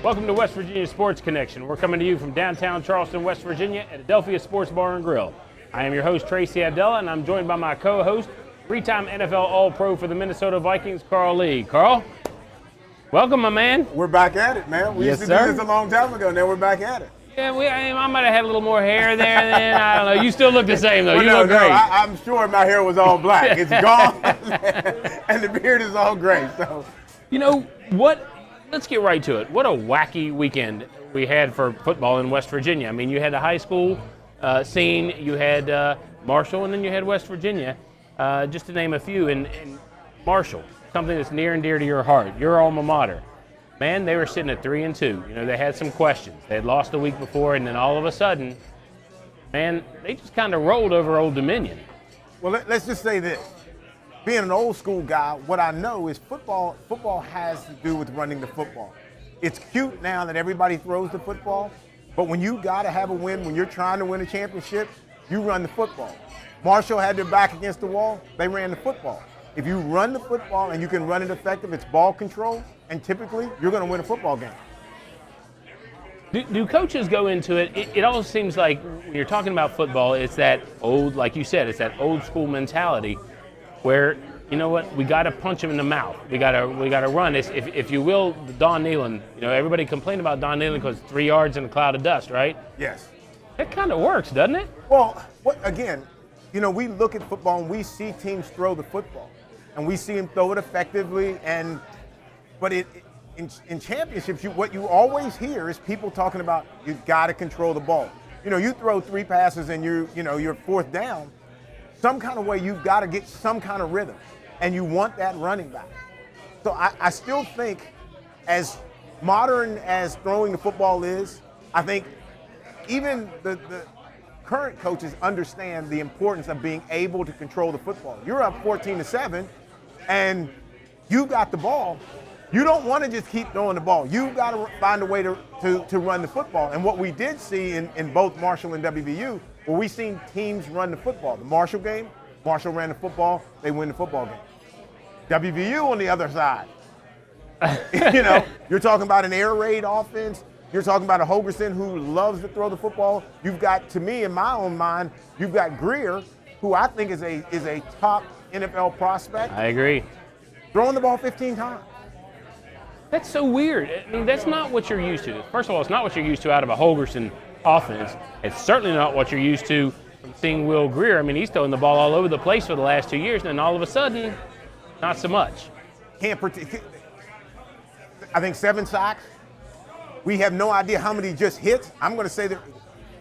Welcome to West Virginia Sports Connection. We're coming to you from downtown Charleston, West Virginia at Adelphia Sports Bar and Grill. I am your host, Tracy Abdella, and I'm joined by my co-host, three-time NFL All-Pro for the Minnesota Vikings, Carl Lee. Carl, welcome, my man. We're back at it, man. We used to do this a long time ago, now we're back at it. Yeah, I might have had a little more hair there then. I don't know. You still look the same, though. Well, you look great. I'm sure my hair was all black. It's gone, and the beard is all gray. So, you know what? Let's get right to it. What a wacky weekend we had for football in West Virginia. I mean, you had the high school scene, you had Marshall, and then you had West Virginia, just to name a few. And Marshall, something that's near and dear to your heart, your alma mater. Man, they were sitting at 3-2. You know, they had some questions. They had lost the week before, and then all of a sudden, man, they just kind of rolled over Old Dominion. Well, let's just say this. Being an old school guy, what I know is football has to do with running the football. It's cute now that everybody throws the football, but when you got to have a win, when you're trying to win a championship, you run the football. Marshall had their back against the wall. They ran the football. If you run the football and you can run it effective, it's ball control, and typically you're going to win a football game. Do coaches go into it? It almost seems like when you're talking about football, it's that old, like you said, it's that old school mentality where, you know what, we got to punch him in the mouth. We got to run. If you will, Don Nehlen, you know, everybody complained about Don Nehlen because 3 yards in a cloud of dust, right? Yes. That kind of works, doesn't it? Well, again, you know, we look at football and we see teams throw the football. And we see him throw it effectively, but in championships, what you always hear is people talking about you got to control the ball. You know, you throw 3 passes and you're fourth down. Some kind of way you've got to get some kind of rhythm, and you want that running back. So I still think, as modern as throwing the football is, I think even the current coaches understand the importance of being able to control the football. You're up 14-7. And you got the ball. You don't want to just keep throwing the ball. You've got to find a way to run the football. And what we did see in both Marshall and WVU, where we seen teams run the football. The Marshall game, Marshall ran the football, they win the football game. WVU on the other side. You know, you're talking about an air raid offense. You're talking about a Holgorsen who loves to throw the football. You've got, to me, in my own mind, you've got Greer, who I think is a top NFL prospect. I agree. Throwing the ball 15 times. That's so weird. I mean, that's not what you're used to. First of all, it's not what you're used to out of a Holgorsen offense. It's certainly not what you're used to from seeing Will Greer. I mean, he's throwing the ball all over the place for the last 2 years, and then all of a sudden, not so much. Can't protect. I think 7 sacks. We have no idea how many just hits. I'm going to say that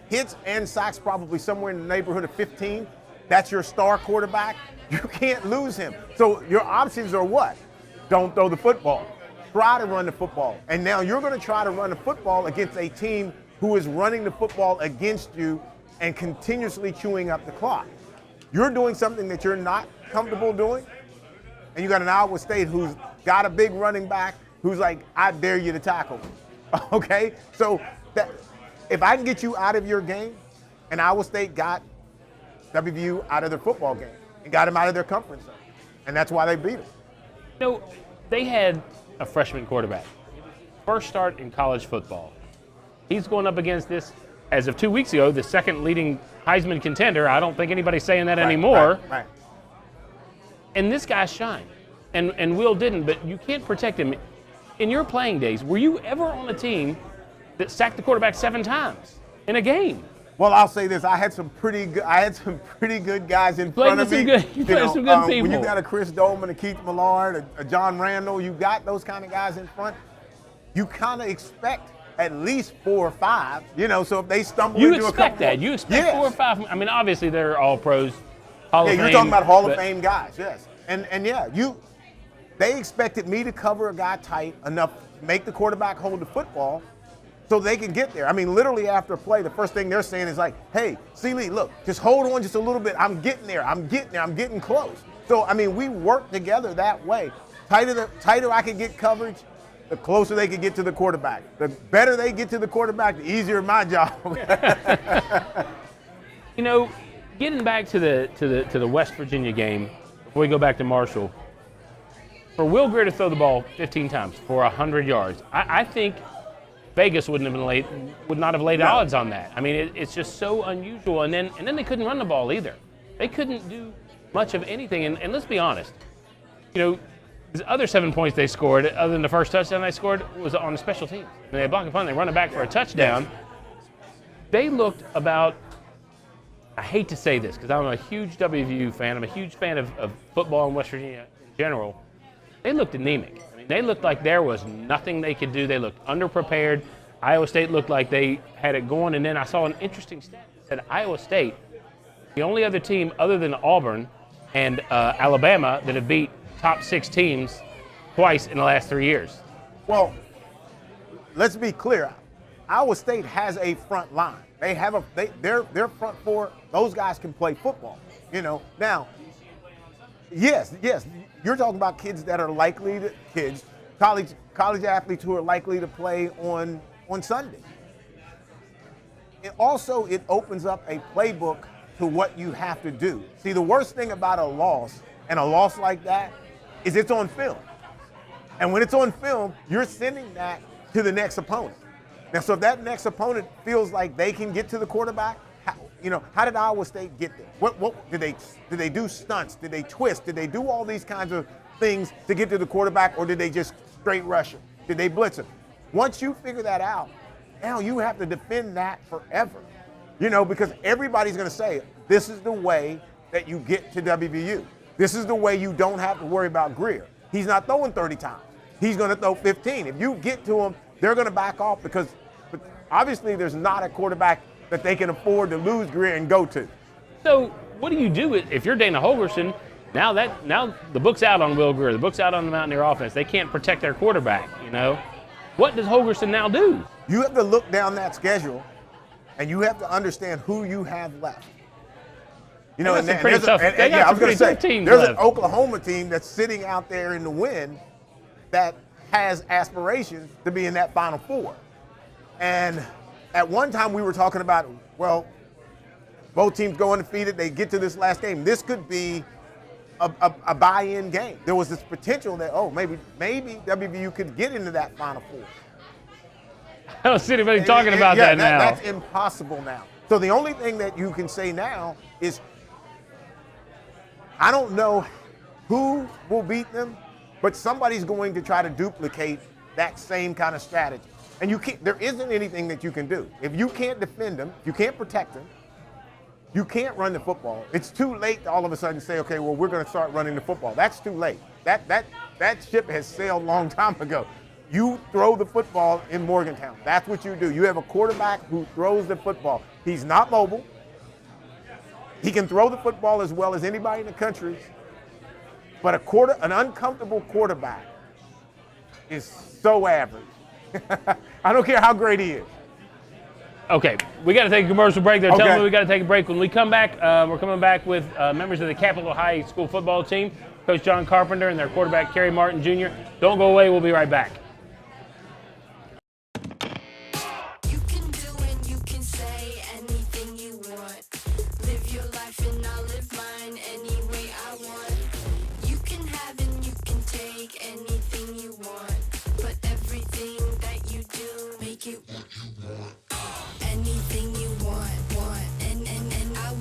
hits and sacks probably somewhere in the neighborhood of 15. That's your star quarterback. You can't lose him. So your options are what? Don't throw the football. Try to run the football. And now you're going to try to run the football against a team who is running the football against you and continuously chewing up the clock. You're doing something that you're not comfortable doing, and you got an Iowa State who's got a big running back who's like, I dare you to tackle me. Okay? So that if I can get you out of your game, and Iowa State got WVU out of their football game and got them out of their conference zone. And that's why they beat them. You know, they had a freshman quarterback. First start in college football. He's going up against this, as of 2 weeks ago, the second leading Heisman contender. I don't think anybody's saying that anymore. Right. And this guy shined. And Will didn't, but you can't protect him. In your playing days, were you ever on a team that sacked the quarterback 7 times in a game? Well, I'll say this: I had some pretty good guys in front of me. You played with some good people. When you got a Chris Dolman, a Keith Millard, a John Randall, you got those kind of guys in front. You kind of expect at least 4 or 5. You know, so if they stumble into a couple, you expect that. You expect 4 or 5. I mean, obviously they're all pros. Hall of Fame, you're talking about Hall of Fame guys, yes. And yeah, they expected me to cover a guy tight enough to make the quarterback hold the football, so they can get there. I mean, literally after a play, the first thing they're saying is like, hey, C-Lee, look, just hold on just a little bit. I'm getting there. I'm getting close. So, I mean, we work together that way. Tighter I can get coverage, the closer they can get to the quarterback. The better they get to the quarterback, the easier my job. You know, getting back to the West Virginia game, before we go back to Marshall, for Will Greer to throw the ball 15 times for 100 yards, I think Vegas would not have laid No. odds on that. I mean, it's just so unusual. And then they couldn't run the ball either. They couldn't do much of anything. And let's be honest, the other 7 points they scored, other than the first touchdown they scored, was on the special teams. And they block a punt, they run it back for a touchdown. They looked about, I hate to say this because I'm a huge WVU fan. I'm a huge fan of football in West Virginia in general. They looked anemic. I mean, they looked like there was nothing they could do. They looked underprepared. Iowa State looked like they had it going. And then I saw an interesting stat that said Iowa State, the only other team other than Auburn and Alabama that have beat top 6 teams twice in the last 3 years. Well, let's be clear. Iowa State has a front line. They have their front four. Those guys can play football. Now, yes, you're talking about kids that are likely college athletes who are likely to play on Sunday. It opens up a playbook to what you have to do. See, the worst thing about a loss like that is it's on film. And when it's on film, you're sending that to the next opponent. Now, so if that next opponent feels like they can get to the quarterback, how did Iowa State get there? What did they do stunts? Did they twist? Did they do all these kinds of things to get to the quarterback, or did they just straight rush him? Did they blitz him? Once you figure that out, now you have to defend that forever. Because everybody's going to say, this is the way that you get to WVU. This is the way you don't have to worry about Greer. He's not throwing 30 times. He's going to throw 15. If you get to him, they're going to back off because obviously there's not a quarterback that they can afford to lose Greer and go to. So what do you do if you're Dana Holgorsen? Now the book's out on Will Greer. The book's out on the Mountaineer offense. They can't protect their quarterback. What does Holgorsen now do? You have to look down that schedule, and you have to understand who you have left. They got some pretty tough teams there's left. an Oklahoma team that's sitting out there in the wind that has aspirations to be in that Final Four. And at one time we were talking about, well, both teams go undefeated, they get to this last game. This could be a buy-in game. There was this potential that, maybe WVU could get into that Final Four. I don't see anybody talking about that now. That's impossible now. So the only thing that you can say now is, I don't know who will beat them, but somebody's going to try to duplicate that same kind of strategy. And there isn't anything that you can do. If you can't defend them, you can't protect them, you can't run the football. It's too late to all of a sudden say, okay, well, we're going to start running the football. That's too late. That ship has sailed a long time ago. You throw the football in Morgantown. That's what you do. You have a quarterback who throws the football. He's not mobile. He can throw the football as well as anybody in the country. But an uncomfortable quarterback is so average. I don't care how great he is. Okay, we got to take a commercial break. They're Okay. telling me we got to take a break. When we come back, we're coming back with members of the Capitol High School football team, Coach John Carpenter and their quarterback, Kerry Martin Jr. Don't go away. We'll be right back. You can do and you can say anything you want. Live your life and I'll live mine any way I want. You can have and you can take anything you want. But everything that you do, make it what you want. Anything you want, and I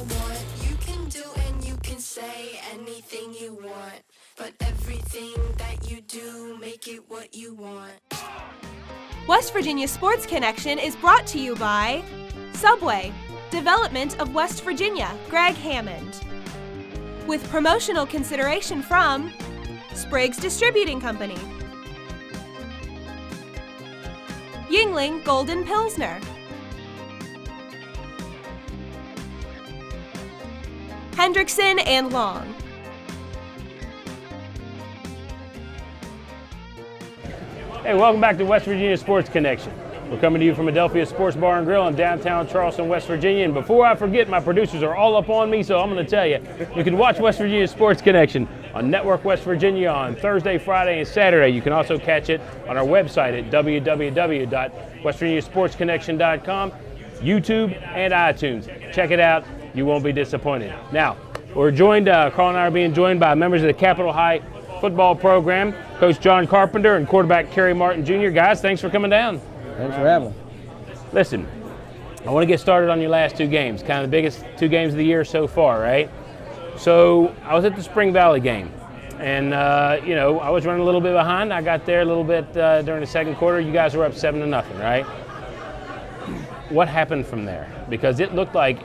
want. You can do and you can say anything you want. But everything that you do, make it what you want. West Virginia Sports Connection is brought to you by Subway, Development of West Virginia, Greg Hammond. With promotional consideration from Spriggs Distributing Company, Yingling Golden Pilsner, Hendrickson and Long. Hey, welcome back to West Virginia Sports Connection. We're coming to you from Adelphia Sports Bar and Grill in downtown Charleston, West Virginia. And before I forget, my producers are all up on me, so I'm going to tell you, you can watch West Virginia Sports Connection on Network West Virginia on Thursday, Friday, and Saturday. You can also catch it on our website at www.westvirginiasportsconnection.com, YouTube, and iTunes. Check it out. You won't be disappointed. Now, we're joined, Carl and I are being joined by members of the Capitol High football program, Coach John Carpenter and quarterback Kerry Martin Jr. Guys, thanks for coming down. Thanks for having us. Listen, I want to get started on your last two games, kind of the biggest two games of the year so far, right? So I was at the Spring Valley game, and I was running a little bit behind. I got there a little bit during the second quarter. You guys were up 7-0, right? What happened from there? Because it looked like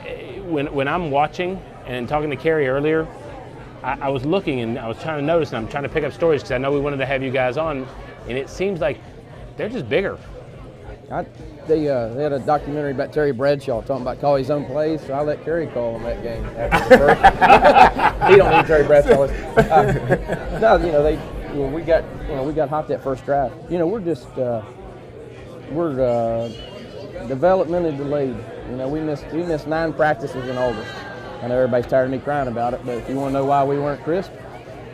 when I'm watching and talking to Kerry earlier, I was looking and I was trying to notice, and I'm trying to pick up stories because I know we wanted to have you guys on, and it seems like they're just bigger. They had a documentary about Terry Bradshaw talking about call his own plays, so I let Kerry call him that game after the first. He don't need Terry Bradshaw. We got hot that first drive. We're just we're developmentally delayed. We missed 9 practices in August. I know everybody's tired of me crying about it, but if you want to know why we weren't crisp,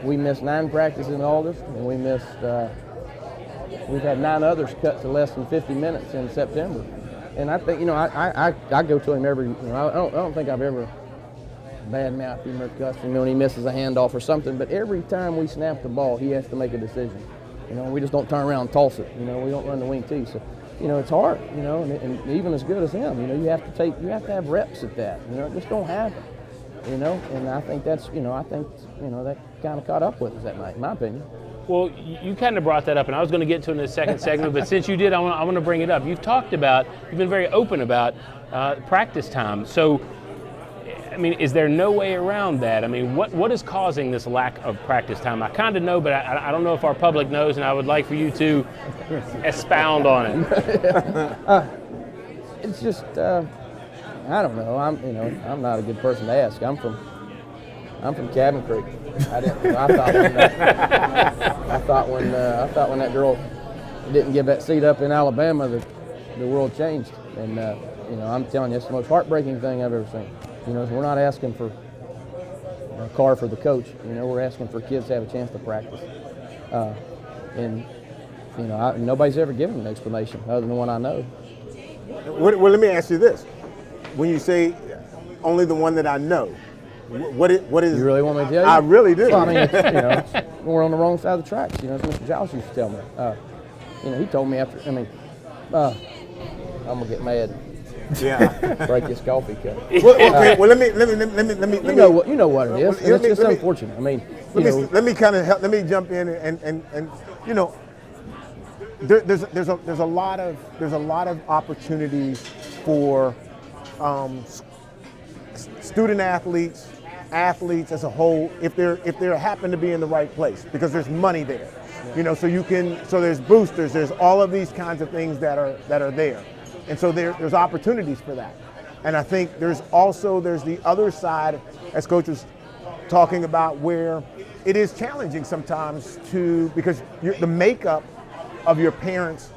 we missed 9 practices in August, and we missed. We've had 9 others cut to less than 50 minutes in September, and I think I go to him every. I don't think I've ever badmouthed him or cussed him when he misses a handoff or something. But every time we snap the ball, he has to make a decision. We just don't turn around and toss it. We don't run the wing tee. So, it's hard. And even as good as him, you have to have reps at that. It just don't happen. And I think that's that kind of caught up with us that night, in my opinion. Well, you kind of brought that up, and I was going to get to it in the second segment, but since you did, I want to bring it up. You've been very open about practice time. So, is there no way around that? What is causing this lack of practice time? I kind of know, but I don't know if our public knows, and I would like for you to expound on it. It's just, I don't know. I'm not a good person to ask. I'm from Cabin Creek. I thought when that girl didn't give that seat up in Alabama, the world changed. And I'm telling you, it's the most heartbreaking thing I've ever seen. We're not asking for a car for the coach. We're asking for kids to have a chance to practice. Nobody's ever given an explanation other than the one I know. Well, let me ask you this: when you say only the one that I know, what is? You really want me to tell you? I really do. Well, we're on the wrong side of the tracks. As Mr. Giles used to tell me. He told me after. I'm gonna get mad. Yeah. Break this coffee cup. Okay. Well, let me. You know what it is. Well, it's just unfortunate. Let me kind of help. Let me jump in and there's a lot of opportunities for student athletes as a whole if they happen to be in the right place, because there's money there. So there's boosters, there's all of these kinds of things that are there. And so there's opportunities for that. And I think there's the other side, as Coach was talking about, where it is challenging sometimes because the makeup of your parents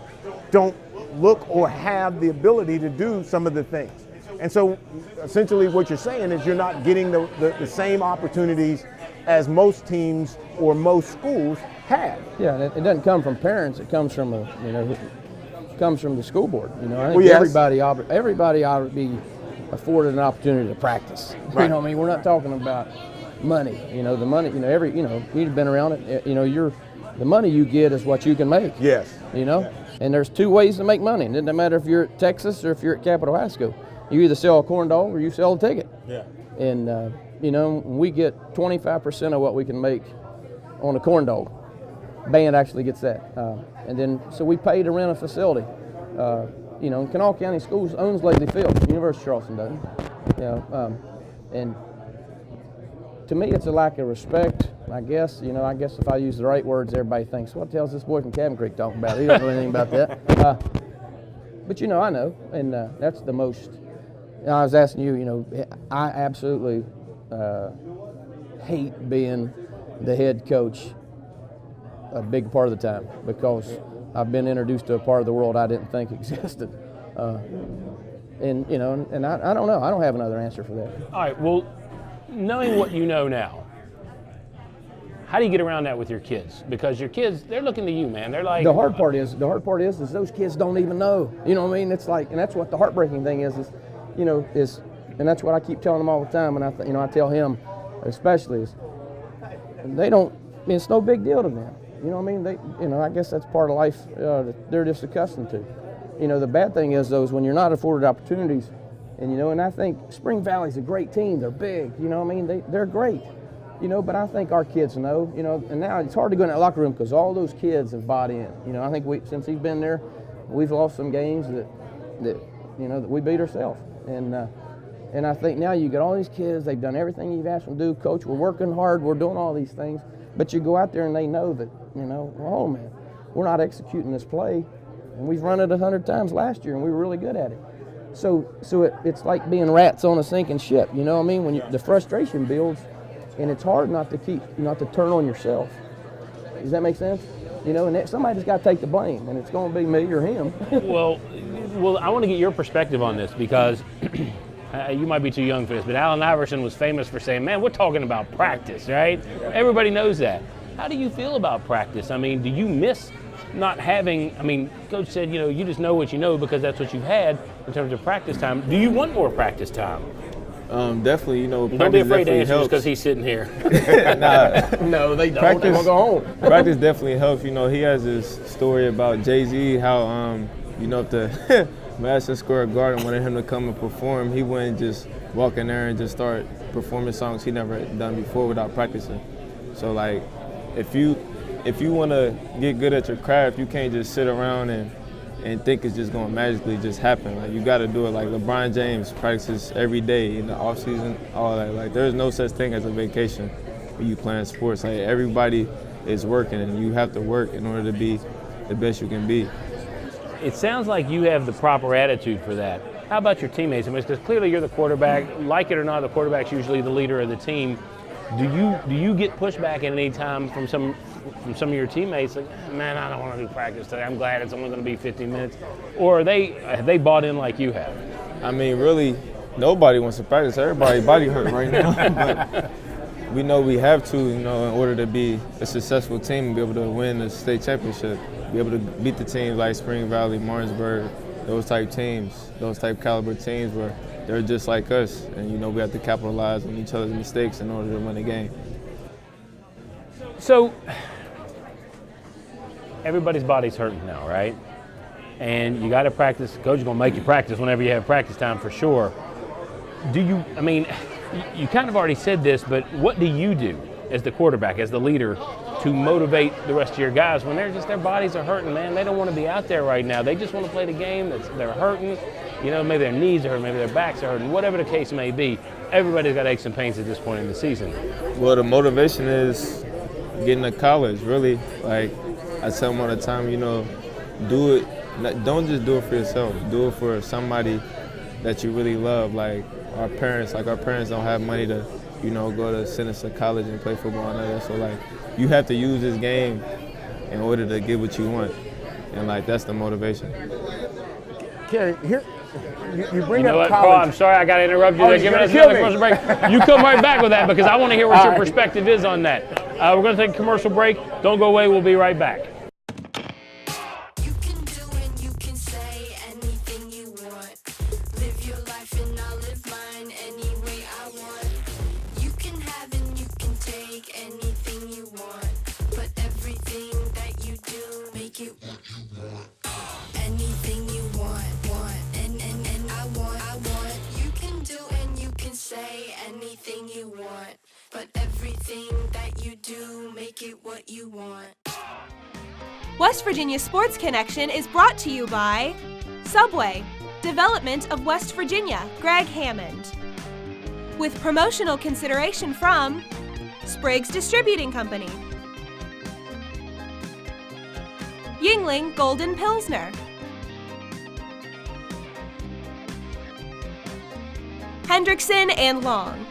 don't look or have the ability to do some of the things. And so essentially what you're saying is you're not getting the same opportunities as most teams or most schools have. Yeah, and it doesn't come from parents. It comes from comes from the school board. I think yes. everybody ought to be afforded an opportunity to practice. Right. We're not talking about money. The money. You've been around it. The money you get is what you can make. Yes. And there's 2 ways to make money. It doesn't matter if you're at Texas or if you're at Capitol High School. You either sell a corn dog or you sell a ticket. Yeah. And we get 25% of what we can make on a corn dog. Band actually gets that. And then, so we pay to rent a facility. Kanawha County Schools owns Lately Field. University of Charleston doesn't. And to me, it's a lack of respect, I guess. I guess if I use the right words, everybody thinks, what the hell's this boy from Cabin Creek talking about? He don't know anything about that. But I know, and that's the most. I was asking you, I absolutely hate being the head coach a big part of the time, because I've been introduced to a part of the world I didn't think existed. And I don't know. I don't have another answer for that. All right, well, knowing what you know now, how do you get around that with your kids? Because your kids, they're looking to you, man. They're like... The hard part is those kids don't even know. It's like, and that's what the heartbreaking thing is, and that's what I keep telling them all the time, and I tell him especially, is they don't, it's no big deal to them. They, I guess that's part of life that they're just accustomed to. You know, the bad thing is, though, is when you're not afforded opportunities, and, you know, and I think Spring Valley's a great team. They're big, you know what I mean? They're great, you know, but I think our kids know, you know, and now it's hard to go in that locker room because all those kids have bought in. You know, I think since he's been there, we've lost some games that you know, that we beat ourselves. And I think now you got all these kids, they've done everything you've asked them to do. Coach, we're working hard, we're doing all these things, but you go out there and they know that, you know, oh man, we're not executing this play, and we've run it 100 times last year and we were really good at it. So it's like being rats on a sinking ship, you know what I mean? When the frustration builds, and it's hard not to turn on yourself. Does that make sense? You know, and somebody's got to take the blame, and it's going to be me or him. Well, I want to get your perspective on this because you might be too young for this, but Allen Iverson was famous for saying, man, we're talking about practice, right? Everybody knows that. How do you feel about practice? I mean, do you miss not having, I mean, Coach said, you know, you just know what you know because that's what you've had in terms of practice time. Do you want more practice time? Definitely, you know, Don't be afraid to answer helps. just because he's sitting here. No, they don't. Practice, They're gonna go home. Practice definitely helps. You know, he has this story about Jay-Z, how, you know, if the Madison Square Garden wanted him to come and perform, he wouldn't just walk in there and just start performing songs he never had done before without practicing. So, like, if you want to get good at your craft, you can't just sit around and think it's just going to magically just happen. Like, you got to do it. Like LeBron James practices every day in the off season, all that. Like, there's no such thing as a vacation when you playing sports. Like, everybody is working, and you have to work in order to be the best you can be. It sounds like you have the proper attitude for that. How about your teammates? I mean, because clearly you're the quarterback. Like it or not, the quarterback's usually the leader of the team. Do you get pushback at any time from some of your teammates? Like, man, I don't want to do practice today. I'm glad it's only going to be 15 minutes. Or have they bought in like you have? I mean, really, nobody wants to practice. Everybody's body hurt right now. But we know we have to, you know, in order to be a successful team and be able to win the state championship, be able to beat the teams like Spring Valley, Martinsburg, those type teams, those type caliber teams where they're just like us. And, you know, we have to capitalize on each other's mistakes in order to win the game. So everybody's body's hurting now, right? And you got to practice. Coach is going to make you practice whenever you have practice time for sure. I mean, you kind of already said this, but what do you do as the quarterback, as the leader, to motivate the rest of your guys when their bodies are hurting, man? They don't want to be out there right now. They just want to play the game. They're hurting. You know, maybe their knees are hurting, maybe their backs are hurting, whatever the case may be. Everybody's got aches and pains at this point in the season. Well, the motivation is getting to college, really. Like I tell them all the time, you know, do it. Don't just do it for yourself. Do it for somebody that you really love. Like our parents don't have money to, you know, go to send us to college and play football and all that. So, like, you have to use this game in order to get what you want. And, like, that's the motivation. Kerry, here, you bring You know up what, college. Paul, I'm sorry I got to interrupt you. Oh, They're you're giving us gonna another kill commercial break. You come right back with that because I want to hear what All your right. perspective is on that. We're going to take a commercial break. Don't go away. We'll be right back. You can do and you can say anything you want. Live your life and I'll live mine any way I want. You can have and you can take anything you want. But everything that you do, make it what you want. Anything you want. And I want. You can do and you can say anything you want. But everything that you do, make it what you want. West Virginia Sports Connection is brought to you by Subway, Development of West Virginia, Greg Hammond. With promotional consideration from Spriggs Distributing Company, Yingling Golden Pilsner, Hendrickson and Long.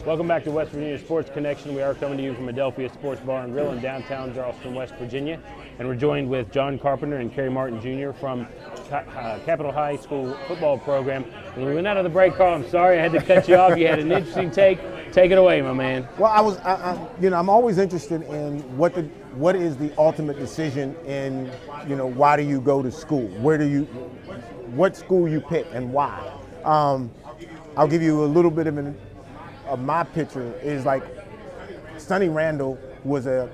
Welcome back to West Virginia Sports Connection. We are coming to you from Adelphia Sports Bar and Grill in downtown Charleston, West Virginia. And we're joined with John Carpenter and Kerry Martin Jr. from Capitol High School football program. When we went out of the break, Carl, I'm sorry I had to cut you off. You had an interesting take. Take it away, my man. Well, I'm always interested in what is the ultimate decision in, you know, why do you go to school? What school you pick and why? I'll give you a little bit of my picture is like Sonny Randall was a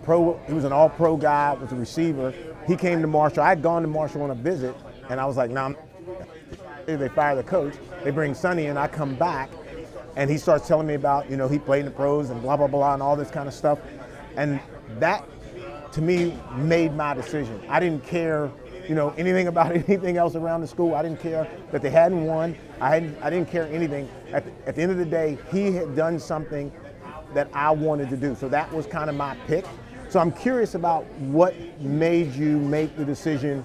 pro. He was an all-pro guy. Was a receiver. He came to Marshall. I had gone to Marshall on a visit, and I was like, "Nah." They fire the coach. They bring Sonny in. I come back, and he starts telling me about, he played in the pros and blah blah blah and all this kind of stuff, and that to me made my decision. I didn't care, anything about anything else around the school. I didn't care that they hadn't won. I didn't care anything. At the end of the day, he had done something that I wanted to do. So that was kind of my pick. So I'm curious about what made you make the decision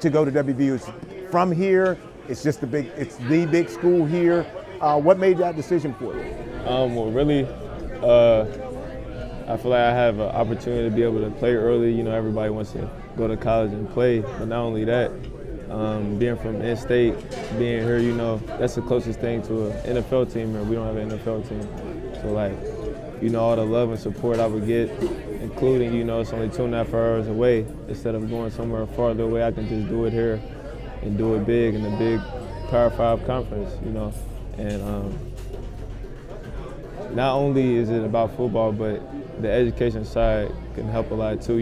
to go to WVU. It's from here, it's the big school here. What made that decision for you? Well, really, I feel like I have an opportunity to be able to play early. Everybody wants to go to college and play, but not only that, being from in-state, being here, that's the closest thing to an NFL team, and we don't have an NFL team. So, all the love and support I would get, including, it's only 2.5 hours away. Instead of going somewhere farther away, I can just do it here and do it big in a big Power 5 conference, And not only is it about football, but the education side can help a lot too,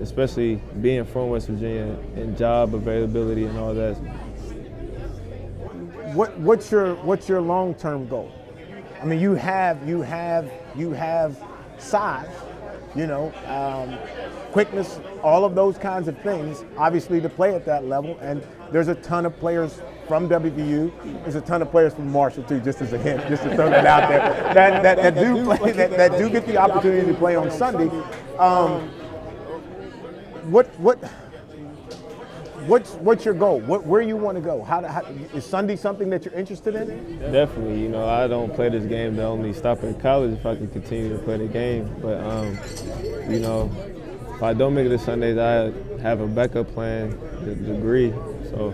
especially being from West Virginia and job availability and all that. What's your long-term goal? I mean, you have size, quickness, all of those kinds of things, obviously, to play at that level. And there's a ton of players from WVU. There's a ton of players from Marshall too, just as a hint, just to throw that out there, that do get the opportunity to play on Sunday. What's your goal? Where you want to go? How is Sunday something that you're interested in? Definitely. I don't play this game to only stop at college if I can continue to play the game. But if I don't make it to Sundays, I have a backup plan, the degree. So,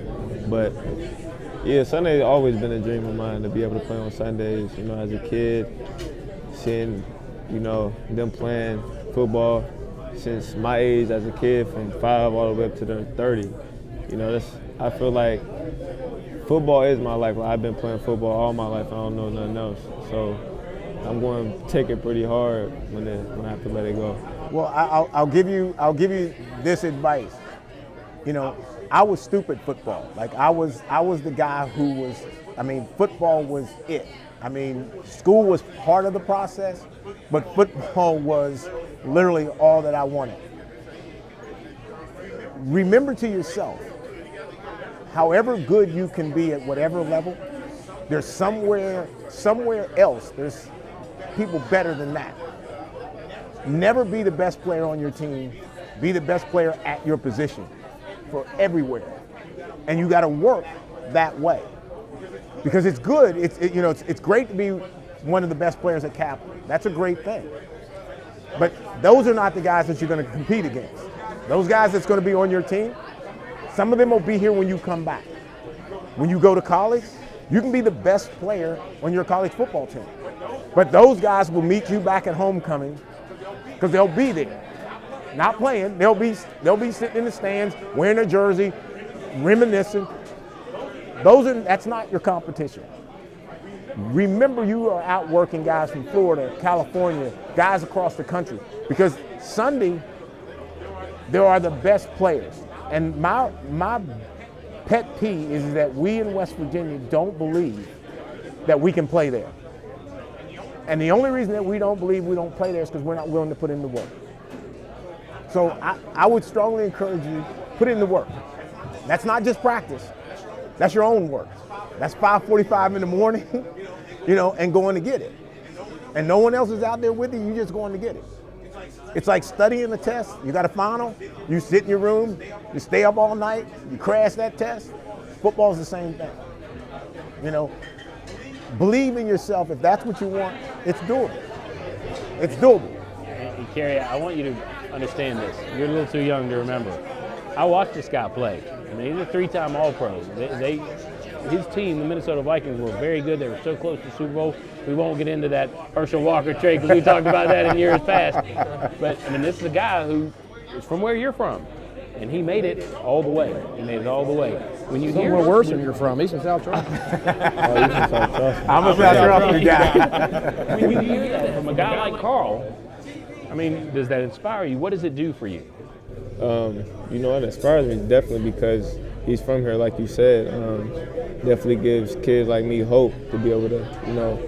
but yeah, Sunday's always been a dream of mine to be able to play on Sundays. As a kid, seeing them playing football since my age as a kid, from 5 all the way up to the 30. I feel like football is my life. I've been playing football all my life. I don't know nothing else. So I'm going to take it pretty hard when I have to let it go. Well, I'll give you this advice. I was stupid football. I was the guy who was. Football was it. School was part of the process, but football was literally all that I wanted. Remember to yourself, however good you can be at whatever level, there's somewhere else, there's people better than that. Never be the best player on your team. Be the best player at your position for everywhere. And you got to work that way. Because it's good. It's great to be one of the best players at Kaplan. That's a great thing. But those are not the guys that you're going to compete against. Those guys that's going to be on your team, some of them will be here when you come back. When you go to college, you can be the best player on your college football team. But those guys will meet you back at homecoming because they'll be there. Not playing. They'll be sitting in the stands, wearing their jersey, reminiscing. That's not your competition. Remember, you are out working guys from Florida, California, guys across the country. Because Sunday, there are the best players. And my pet peeve is that we in West Virginia don't believe that we can play there. And the only reason that we don't believe we don't play there is because we're not willing to put in the work. So I would strongly encourage you, put in the work. That's not just practice. That's your own work. That's 5:45 in the morning, and going to get it. And no one else is out there with you, you're just going to get it. It's like studying a test. You got a final, you sit in your room, you stay up all night, you crash that test. Football's the same thing. Believe in yourself. If that's what you want, it's doable. It's doable. And Kerry, I want you to understand this. You're a little too young to remember. I watched this guy play. He's a 3-time All-Pro. His team, the Minnesota Vikings, were very good. They were so close to Super Bowl. We won't get into that Herschel Walker trade because we talked about that in years past. But, this is a guy who is from where you're from. And he made it all the way. He made it all the way. When you Somewhere worse than you're from. He's from South Charleston. Oh, he's from South Charleston. I'm a South Charleston guy. When you hear that from a guy like Carl, I mean, does that inspire you? What does it do for you? You know, it inspires me definitely because he's from here, like you said. Definitely gives kids like me hope to be able to, you know,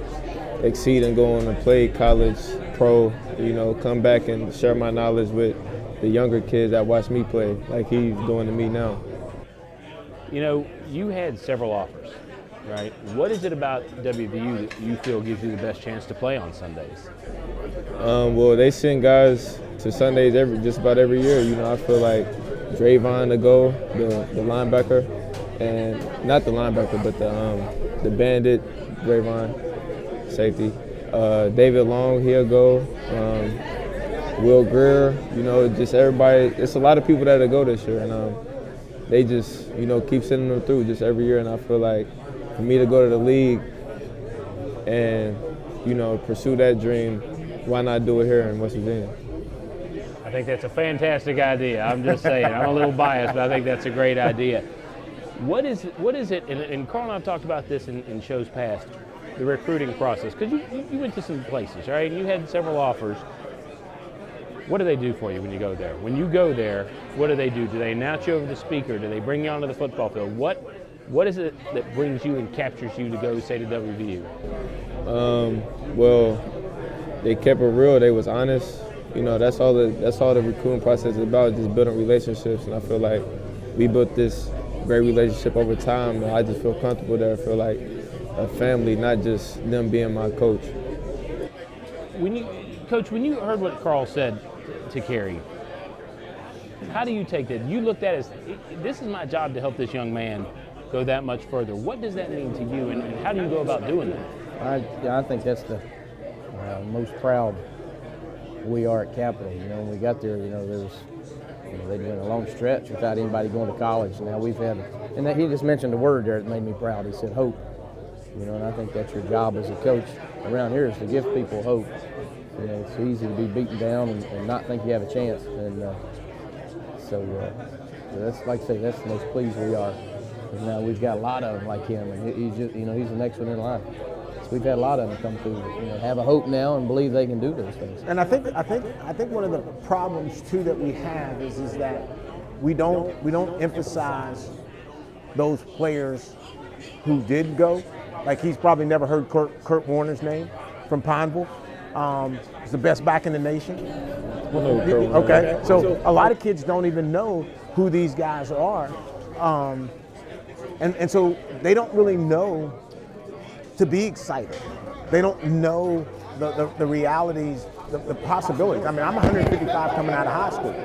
exceed and go on and play college, pro, you know, come back and share my knowledge with the younger kids that watch me play like he's doing to me now. You know, you had several offers, right? What is it about WVU that you feel gives you the best chance to play on Sundays? Well, they send guys to Sundays just about every year. You know, I feel like Drayvon to go, the linebacker, and not the linebacker, but the bandit, Drayvon, safety. David Long, he'll go. Will Greer, you know, just everybody. It's a lot of people that'll go this year, and they just, you know, keep sending them through just every year. And I feel like for me to go to the league and, you know, pursue that dream, why not do it here in West Virginia? I think that's a fantastic idea. I'm just saying. I'm a little biased, but I think that's a great idea. What is it, and Carl and I have talked about this in shows past, the recruiting process, because you went to some places, right? And you had several offers. What do they do for you when you go there? When you go there, what do they do? Do they announce you over the speaker? Do they bring you onto the football field? What is it that brings you and captures you to go, say, to WVU? Well, they kept it real. They was honest. You know, that's all the recruiting process is about, just building relationships. And I feel like we built this great relationship over time. And I just feel comfortable there. I feel like a family, not just them being my coach. Coach, when you heard what Carl said to Kerry, how do you take that? You looked at it as, this is my job to help this young man go that much further. What does that mean to you, and how do you go about doing that? I think that's the most proud we are at Capital. You know, when we got there, you know, they'd been a long stretch without anybody going to college. Now we've had, and he just mentioned a word there that made me proud. He said hope. You know, and I think that's your job as a coach around here, is to give people hope. You know, it's easy to be beaten down and not think you have a chance. And so that's, like I say, that's the most pleased we are. And now we've got a lot of them like him, and he's just, you know, he's the next one in line. So we've had a lot of them come through, you know, have a hope now and believe they can do those things. And I think one of the problems too that we have is that we don't emphasize those players who did go. Like, he's probably never heard Kurt Warner's name from Pineville. He's the best back in the nation. Okay, so a lot of kids don't even know who these guys are. And so they don't really know to be excited. They don't know the realities, the possibilities. I mean, I'm 155 coming out of high school,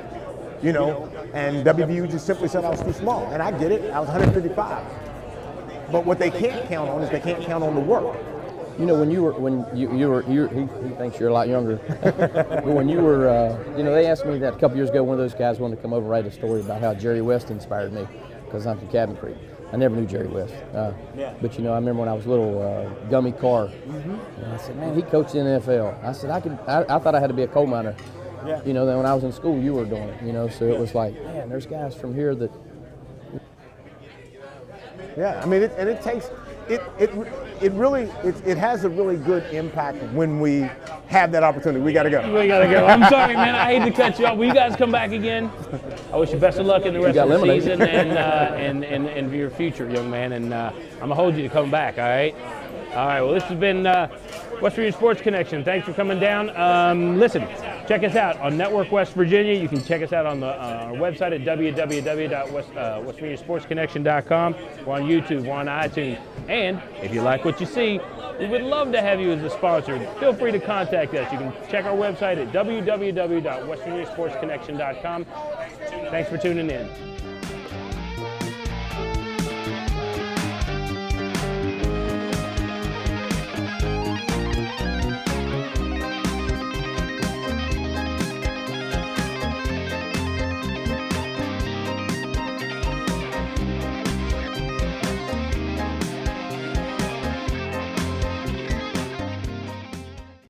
you know, and WVU just simply said I was too small. And I get it, I was 155. But what they can't count on is they can't count on the work. You know, when you were, he thinks you're a lot younger. But when you were, you know, they asked me that a couple years ago. One of those guys wanted to come over and write a story about how Jerry West inspired me, because I'm from Cabin Creek. I never knew Jerry West. But, you know, I remember when I was little, Gummy Carr. And I said, man, he coached in the NFL. I said, I thought I had to be a coal miner. Yeah. You know, then when I was in school, you were doing it, you know, so it was like, man, there's guys from here that. Yeah, I mean, it has a really good impact when we have that opportunity. We got to go. We got to go. I'm sorry, man. I hate to cut you off. Will you guys come back again? I wish you best of luck in the rest of the season and your future, young man. And I'm going to hold you to come back, all right? All right, well, this has been West Virginia Sports Connection. Thanks for coming down. Listen, check us out on Network West Virginia. You can check us out on our website at www.westvirginiasportsconnection.com. We're on YouTube, we're on iTunes. And if you like what you see, we would love to have you as a sponsor. Feel free to contact us. You can check our website at www.westvirginiasportsconnection.com. Thanks for tuning in.